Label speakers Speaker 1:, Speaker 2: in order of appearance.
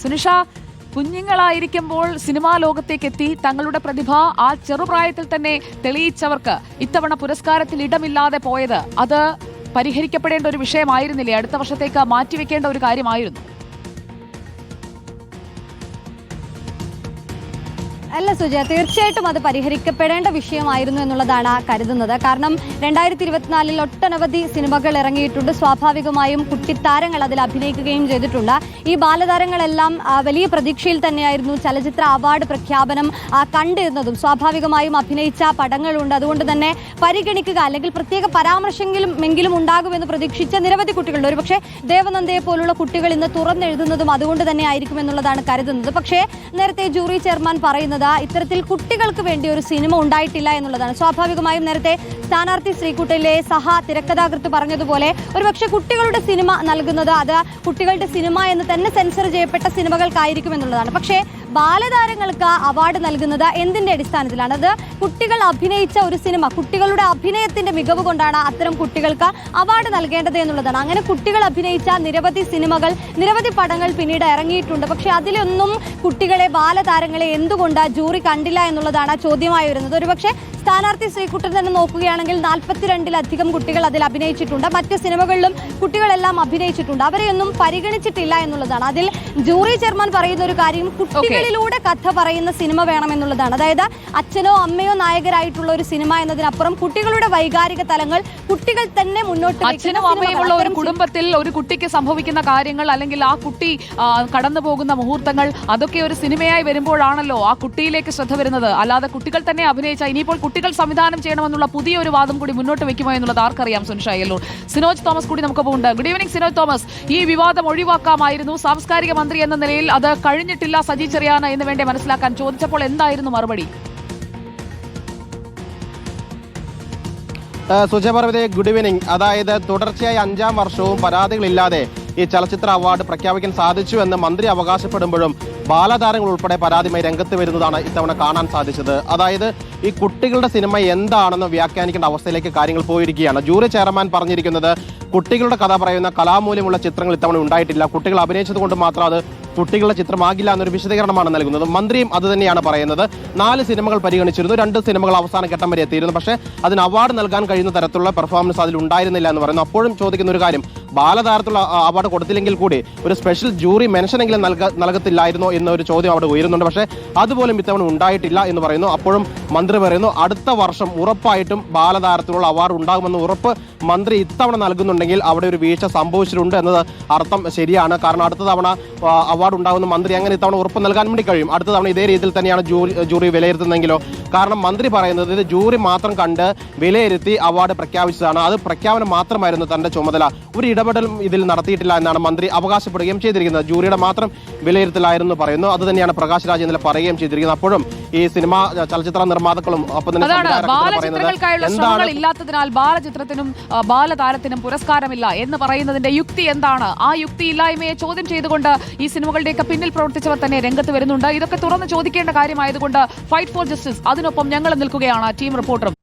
Speaker 1: Sunisha, കുഞ്ഞുങ്ങളായിരിക്കുമ്പോൾ cinema ലോകത്തേക്ക് എത്തി തങ്ങളുടെ പ്രതിഭ ആ ചെറുപ്രായത്തിൽ തന്നെ തെളിയിച്ചവർക്ക് ഇത്തവണ പുരസ്കാരത്തിൽ ഇടമില്ലാതെ പോയത് അത് പരിഹരിക്കപ്പെടേണ്ട ഒരു വിഷയമായിരുന്നില്ലേ? അടുത്ത വർഷത്തേക്ക് മാറ്റിവെക്കേണ്ട ഒരു കാര്യമായിരുന്നു.
Speaker 2: അല്ല സുജയ, തീർച്ചയായിട്ടും അത് പരിഹരിക്കപ്പെടേണ്ട വിഷയമായിരുന്നു എന്നുള്ളതാണ് കരുതുന്നത്. കാരണം 2024 ഒട്ടനവധി സിനിമകൾ ഇറങ്ങിയിട്ടുണ്ട്. സ്വാഭാവികമായും കുട്ടിത്താരങ്ങൾ അതിൽ അഭിനയിക്കുകയും ചെയ്തിട്ടുണ്ട്. ഈ ബാലതാരങ്ങളെല്ലാം വലിയ പ്രതീക്ഷയിൽ തന്നെയായിരുന്നു ചലച്ചിത്ര അവാർഡ് പ്രഖ്യാപനം കണ്ടിരുന്നതും. സ്വാഭാവികമായും അഭിനയിച്ച പടങ്ങളുണ്ട്, അതുകൊണ്ട് തന്നെ പരിഗണിക്കുക അല്ലെങ്കിൽ പ്രത്യേക പരാമർശമെങ്കിലും ഉണ്ടാകുമെന്ന് പ്രതീക്ഷിച്ച നിരവധി കുട്ടികളുണ്ട്. ഒരുപക്ഷെ ദേവനന്ദയെ പോലുള്ള കുട്ടികൾ ഇന്ന് തുറന്നെഴുതുന്നതും അതുകൊണ്ട് തന്നെ ആയിരിക്കും എന്നുള്ളതാണ് കരുതുന്നത്. പക്ഷേ നേരത്തെ ജൂറി ചെയർമാൻ പറയുന്നത് ഇത്തരത്തിൽ കുട്ടികൾക്ക് വേണ്ടി ഒരു സിനിമ ഉണ്ടായിട്ടില്ല എന്നുള്ളതാണ്. സ്വാഭാവികമായും നേരത്തെ സ്ഥാനാർത്ഥി ശ്രീകുട്ടിലെ തിരക്കഥാകൃത്ത് പറഞ്ഞതുപോലെ ഒരുപക്ഷെ കുട്ടികളുടെ സിനിമ നൽകുന്നത് അത് കുട്ടികളുടെ സിനിമ എന്ന് തന്നെ സെൻസർ ചെയ്യപ്പെട്ട സിനിമകൾക്കായിരിക്കും എന്നുള്ളതാണ്. പക്ഷേ ബാലതാരങ്ങൾക്ക് അവാർഡ് നൽകുന്നത് എന്തിന്റെ അടിസ്ഥാനത്തിലാണ്? അത് കുട്ടികൾ അഭിനയിച്ച ഒരു സിനിമ, കുട്ടികളുടെ അഭിനയത്തിന്റെ മികവ് കൊണ്ടാണ് അത്തരം കുട്ടികൾക്ക് അവാർഡ് നൽകേണ്ടത് എന്നുള്ളതാണ്. അങ്ങനെ കുട്ടികൾ അഭിനയിച്ച നിരവധി സിനിമകൾ, നിരവധി പടങ്ങൾ പിന്നീട് ഇറങ്ങിയിട്ടുണ്ട്. പക്ഷെ അതിലൊന്നും കുട്ടികളെ, ബാലതാരങ്ങളെ എന്തുകൊണ്ട് ജൂറി കണ്ടില്ല എന്നുള്ളതാണ് ചോദ്യമായി വരുന്നത്. ഒരുപക്ഷെ സ്ഥാനാർത്ഥി ശ്രീകുട്ടൻ തന്നെ നോക്കുകയാണെങ്കിൽ 42-ലധികം കുട്ടികൾ അതിൽ അഭിനയിച്ചിട്ടുണ്ട്. മറ്റ് സിനിമകളിലും കുട്ടികളെല്ലാം അഭിനയിച്ചിട്ടുണ്ട്. അവരെയൊന്നും പരിഗണിച്ചിട്ടില്ല എന്നുള്ളതാണ്. അതിൽ ജൂറി ചെയർമാൻ പറയുന്ന ഒരു കാര്യം കുട്ടികളിലൂടെ കഥ പറയുന്ന സിനിമ വേണമെന്നുള്ളതാണ്. അതായത് അച്ഛനോ അമ്മയോ നായകരായിട്ടുള്ള ഒരു സിനിമ എന്നതിനപ്പുറം കുട്ടികളുടെ വൈകാരിക തലങ്ങൾ കുട്ടികൾ തന്നെ മുന്നോട്ട്
Speaker 1: അച്ഛനും അമ്മയുമുള്ള ഒരു കുടുംബത്തിൽ ഒരു കുട്ടിക്ക് സംഭവിക്കുന്ന കാര്യങ്ങൾ അല്ലെങ്കിൽ ആ കുട്ടി കടന്നു പോകുന്ന മുഹൂർത്തങ്ങൾ അതൊക്കെ ഒരു സിനിമയായി വരുമ്പോഴാണല്ലോ ആ കുട്ടിയിലേക്ക് ശ്രദ്ധ വരുന്നത്. അല്ലാതെ കുട്ടികൾ തന്നെ അഭിനയിച്ച ഇനിയിപ്പോൾ കുട്ടികൾ സംവിധാനം ചെയ്യണമെന്നുള്ള പുതിയൊരു വാദം കൂടി മുന്നോട്ട് വെക്കുമോ എന്നുള്ളത് ആർക്കറിയാം. സുനിഷ അയ്യല്ലൂർ, സിനോജ് തോമസ് കൂടി നമുക്കൊപ്പം ഉണ്ട്. Good evening Sinoj Thomas. ഈ വിവാദം ഒഴിവാക്കാമായിരുന്നു, സാംസ്കാരിക മന്ത്രി എന്ന നിലയിൽ അത് കഴിഞ്ഞിട്ടില്ല സജി ചെറിയാന് എന്ന് വേണ്ടി മനസ്സിലാക്കാൻ ചോദിച്ചപ്പോൾ എന്തായിരുന്നു മറുപടി?
Speaker 3: സുജയപാർവതി, ഗുഡ് ഈവനിംഗ്. അതായത് തുടർച്ചയായി 5ാം വർഷവും പരാതികളില്ലാതെ ഈ ചലച്ചിത്ര അവാർഡ് പ്രഖ്യാപിക്കാൻ സാധിച്ചു എന്ന് മന്ത്രി അവകാശപ്പെടുമ്പോഴും ബാലതാരങ്ങൾ ഉൾപ്പെടെ പരാതിയുമായി രംഗത്ത് വരുന്നതാണ് ഇത്തവണ കാണാൻ സാധിച്ചത്. അതായത് ഈ കുട്ടികളുടെ സിനിമ എന്താണെന്ന് വ്യാഖ്യാനിക്കേണ്ട അവസ്ഥയിലേക്ക് കാര്യങ്ങൾ പോയിരിക്കുകയാണ്. ജൂറി ചെയർമാൻ പറഞ്ഞിരിക്കുന്നത് കുട്ടികളുടെ കഥ പറയുന്ന കലാമൂല്യമുള്ള ചിത്രങ്ങൾ ഇത്തവണ ഉണ്ടായിട്ടില്ല, കുട്ടികൾ അഭിനയിച്ചത് കൊണ്ട് മാത്രം അത് കുട്ടികളുടെ ചിത്രമാകില്ല എന്നൊരു വിശദീകരണമാണ് നൽകുന്നത്. മന്ത്രിയും അത് തന്നെയാണ് പറയുന്നത്. 4 സിനിമകൾ പരിഗണിച്ചിരുന്നു, 2 സിനിമകൾ അവസാന ഘട്ടം വരെ എത്തിയിരുന്നു. പക്ഷേ അതിന് അവാർഡ് നൽകാൻ കഴിയുന്ന തരത്തിലുള്ള പെർഫോമൻസ് അതിൽ ഉണ്ടായിരുന്നില്ല എന്ന് പറയുന്നു. അപ്പോഴും ചോദിക്കുന്ന ഒരു കാര്യം, ബാലതാരത്തിലുള്ള അവാർഡ് കൊടുത്തില്ലെങ്കിൽ കൂടി ഒരു സ്പെഷ്യൽ ജൂറി മെൻഷനെങ്കിലും നൽകത്തില്ലായിരുന്നോ എന്നൊരു ചോദ്യം അവിടെ ഉയരുന്നുണ്ട്. പക്ഷേ അതുപോലും ഇത്തവണ ഉണ്ടായിട്ടില്ല എന്ന് പറയുന്നു. അപ്പോഴും മന്ത്രി പറയുന്നു അടുത്ത വർഷം ഉറപ്പായിട്ടും ബാലതാരത്തിലുള്ള അവാർഡ് ഉണ്ടാകുമെന്ന് ഉറപ്പ് മന്ത്രി ഇത്തവണ നൽകുന്നുണ്ടെങ്കിൽ അവിടെ ഒരു വീഴ്ച സംഭവിച്ചിട്ടുണ്ട് എന്നത് അർത്ഥം ശരിയാണ്. കാരണം അടുത്ത തവണ അവാർഡ് ഉണ്ടാകുന്ന മന്ത്രി അങ്ങനെ ഇത്തവണ ഉറപ്പ് നൽകാൻ വേണ്ടി കഴിയും. അടുത്ത തവണ ഇതേ രീതിയിൽ തന്നെയാണ് ജൂറി വിലയിരുത്തുന്നതെങ്കിലോ? കാരണം മന്ത്രി പറയുന്നത് ഇത് ജൂറി മാത്രം കണ്ട് വിലയിരുത്തി അവാർഡ് പ്രഖ്യാപിച്ചതാണ്, അത് പ്രഖ്യാപനം മാത്രമായിരുന്നു തന്റെ ചുമതല, ഒരു ഇടപെടലും ഇതിൽ നടത്തിയിട്ടില്ല എന്നാണ് മന്ത്രി അവകാശപ്പെടുകയും ചെയ്തിരിക്കുന്നത്. ജൂറിയുടെ മാത്രം വിലയിരുത്തലായിരുന്നു പറയുന്നു. അത് തന്നെയാണ് പ്രകാശ് രാജ് ഇന്നലെ പറയുകയും ചെയ്തിരിക്കുന്നത്. അപ്പോഴും ഈ സിനിമ ചലച്ചിത്ര നിർമ്മാതാക്കളും ഒപ്പം തന്നെ
Speaker 1: ഇല്ലാത്തതിനാൽ ബാലചിത്രത്തിനും ബാലതാരത്തിനും പുരസ്കാരമില്ല എന്ന് പറയുന്നതിന്റെ യുക്തി എന്താണ്? ആ യുക്തി ഇല്ലായ്മയെ ചോദ്യം ചെയ്തുകൊണ്ട് ഈ സിനിമകളുടെയൊക്കെ പിന്നിൽ പ്രവർത്തിച്ചവർ തന്നെ രംഗത്ത് വരുന്നുണ്ട്. ഇതൊക്കെ തുറന്ന് ചോദിക്കേണ്ട കാര്യമായതുകൊണ്ട് ഫൈറ്റ് ഫോർ ജസ്റ്റിസ്, അതിനൊപ്പം ഞങ്ങൾ നിൽക്കുകയാണ് ടീം റിപ്പോർട്ടറും.